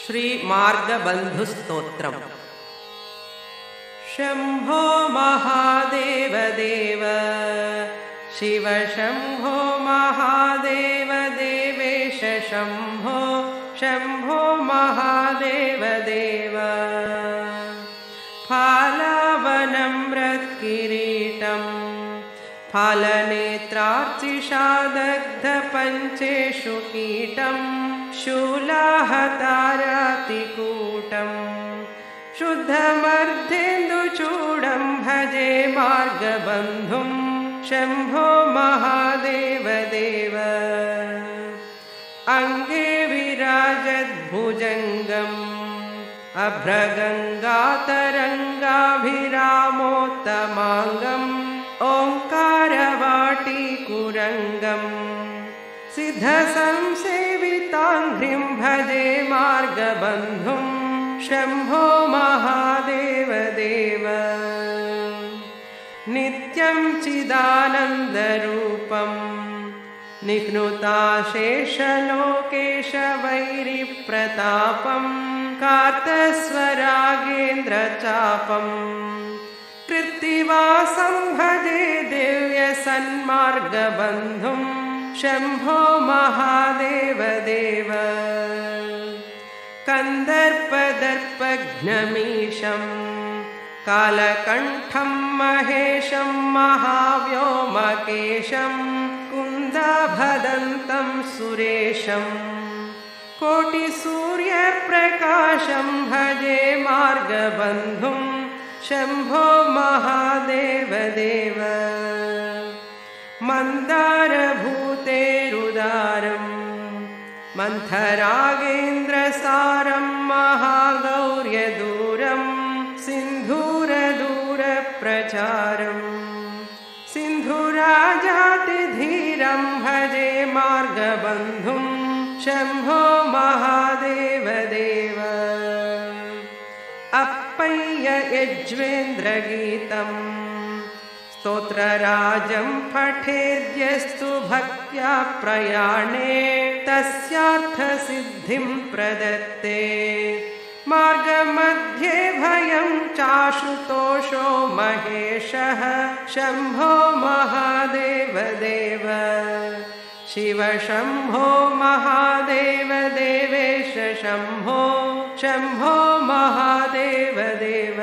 श्रीमार्गबन्धुस्तोत्रम्। शम्भो महादेव देव शिव शम्भो महादेव देवेश शम्भो शम्भो महादेव देव। फालावनम्रत्किरीटम् फालनेत्रार्चिषादग्धपञ्चेषु कीटम् शूलाहतारातिकूटम् शुद्धमर्धेन्दुचूडम् भजे मार्गबन्धुम् शम्भो महादेव देव। अङ्गे विराजद्भुजङ्गम् अभ्रगङ्गातरङ्गाभिरामोत्तमाङ्गम् ओङ्कारवाटीकुरङ्गम् सिद्धसंसेविताङ्घ्रिं भजे मार्गबन्धुम् शम्भो महादेव देव। नित्यं चिदानन्दरूपम् निह्नुताशेषलोकेशवैरिप्रतापम् कार्तस्वरागेन्द्रचापम् कृत्तिवासं भजे दिव्यसन्मार्गबन्धुम् शम्भो महादेव देव। कन्दर्पदर्पघ्नमीशम् कालकण्ठं महेशं महाव्योमकेशं कुन्दाभदन्तं सुरेशम् कोटिसूर्यप्रकाशं भजे मार्गबन्धुम् शम्भो महादेव देव। मन्दारभूतेरुदारम् मन्थरागेन्द्रसारं महागौर्यदूरम् सिन्धूरदूरप्रचारम् सिन्धुराजातिधीरं भजे मार्गबन्धुम् शम्भो महादेव देव। अप्पय्य यज्वेन्द्रगीतम् स्तोत्रराजं पठेद्यस्तु भक्त्या प्रयाणे तस्यार्थसिद्धिं प्रदत्ते। मार्गमध्ये भयं चाशुतोषो महेशः शम्भो महादेव देव। शिव शम्भो महादेव देवेश शम्भो शम्भो महादेव देव।